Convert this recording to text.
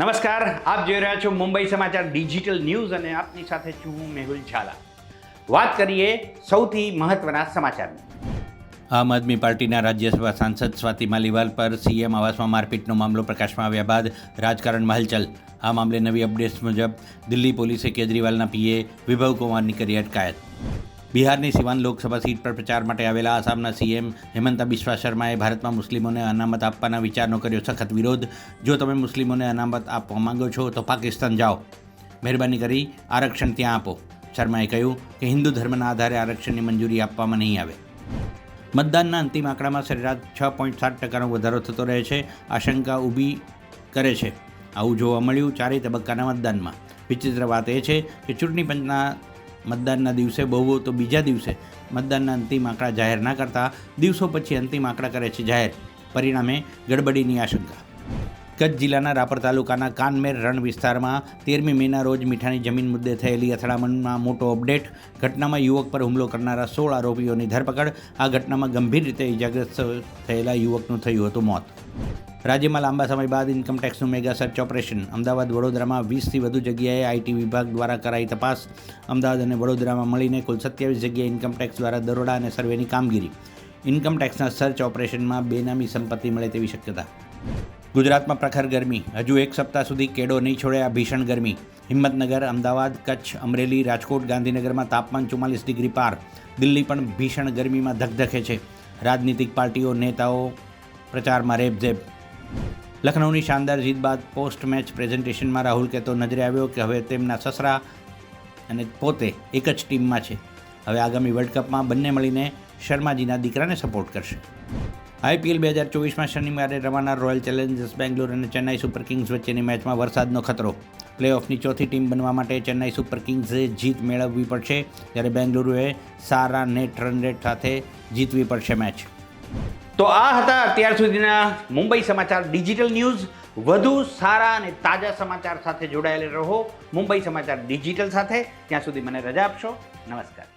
નમસ્કાર, આપ જોઈ રહ્યા છો મુંબઈ સમાચાર ડિજિટલ ન્યૂઝ અને આપની સાથે છું હું મેહુલ ઝાલા. વાત કરીએ સૌથી મહત્વના સમાચારની. આમ આદમી પાર્ટીના રાજ્યસભા સાંસદ સ્વાતિ માલીવાલ પર સીએમ આવાસમાં મારપીટનો મામલો પ્રકાશમાં આવ્યા બાદ રાજકારણમાં હલચલ. આ મામલે નવી અપડેટ્સ મુજબ દિલ્હી પોલીસે કેજરીવાલના પીએ વિભવ કુમારની કરી અટકાયત. બિહારની સિવાન લોકસભા સીટ પર પ્રચાર માટે આવેલા આસામના સીએમ હેમંતા બિસ્વા શર્માએ ભારતમાં મુસ્લિમોને અનામત આપવાના વિચારનો કર્યો સખત વિરોધ. જો તમે મુસ્લિમોને અનામત આપવા માંગો છો તો પાકિસ્તાન જાઓ, મહેરબાની કરી આરક્ષણ ત્યાં આપો. શર્માએ કહ્યું કે હિન્દુ ધર્મના આધારે આરક્ષણની મંજૂરી આપવામાં નહીં આવે. મતદાનના અંતિમ આંકડામાં સરેરાશ 6.7% વધારો થતો રહે છે, આશંકા ઊભી કરે છે. આવું જોવા મળ્યું ચારેય તબક્કાના મતદાનમાં. વિચિત્ર વાત એ છે કે ચૂંટણી પંચના મતદાનના દિવસે બહુ તો બીજા દિવસે મતદાનના અંતિમ આંકડા જાહેર ના કરતા દિવસો પછી અંતિમ આંકડા કરે છે જાહેર. પરિણામે ગડબડીની આશંકા. કચ્છ જિલ્લાના રાપર તાલુકાના કાનમેર રણ વિસ્તારમાં 13મી મેના રોજ મીઠાની જમીન મુદ્દે થયેલી અથડામણમાં મોટો અપડેટ. ઘટનામાં યુવક પર હુમલો કરનારા 16 આરોપીઓની ધરપકડ. આ ઘટનામાં ગંભીર રીતે ઇજાગ્રસ્ત થયેલા યુવકનું થયું હતું મોત. રાજ્યમાં લાંબા સમય બાદ ઇન્કમટેક્સનું મેગા સર્ચ ઓપરેશન. અમદાવાદ વડોદરામાં 20થી વધુ જગ્યાએ આઈટી વિભાગ દ્વારા કરાઈ તપાસ. અમદાવાદ અને વડોદરામાં મળીને કુલ 27 જગ્યાએ ઇન્કમટેક્સ દ્વારા દરોડા અને સર્વેની કામગીરી. ઇન્કમટેક્સના સર્ચ ઓપરેશનમાં બેનામી સંપત્તિ મળે તેવી શક્યતા. ગુજરાતમાં પ્રખર ગરમી. હજુ એક સપ્તાહ સુધી કેડો નહીં છોડે આ ભીષણ ગરમી. હિંમતનગર, અમદાવાદ, કચ્છ, અમરેલી, રાજકોટ, ગાંધીનગરમાં તાપમાન 44 ડિગ્રી પાર. દિલ્હી પણ ભીષણ ગરમીમાં ધગધગે છે. રાજનીતિક પાર્ટીઓ, નેતાઓ પ્રચારમાં રેબઝેબ. લખનૌની શાનદાર જીત બાદ પોસ્ટ મેચ પ્રેઝન્ટેશનમાં રાહુલ કહેતો નજરે આવ્યો કે હવે તેમના સસરા અને પોતે એક જ ટીમમાં છે. હવે આગામી વર્લ્ડ કપમાં બંને મળીને શર્માજીના દીકરાને સપોર્ટ કરશે. આઈપીએલ 2024માં શનિવારે રમાનાર રોયલ ચેલેન્જર્સ બેંગ્લોર અને ચેન્નાઈ સુપર કિંગ્સ વચ્ચેની મેચમાં વરસાદનો ખતરો. પ્લેઓફની ચોથી ટીમ બનવા માટે ચેન્નાઈ સુપર કિંગ્સે જીત મેળવવી પડશે, જ્યારે બેંગલુરુએ સારા નેટ રન રેટ સાથે જીતવી પડશે મેચ. તો આ હતા અત્યાર સુધીના મુંબઈ સમાચાર ડિજિટલ ન્યૂઝ. વધુ સારા અને તાજા સમાચાર સાથે જોડાયેલા રહો મુંબઈ સમાચાર ડિજિટલ સાથે. ત્યાં સુધી મને રજા આપશો. નમસ્કાર.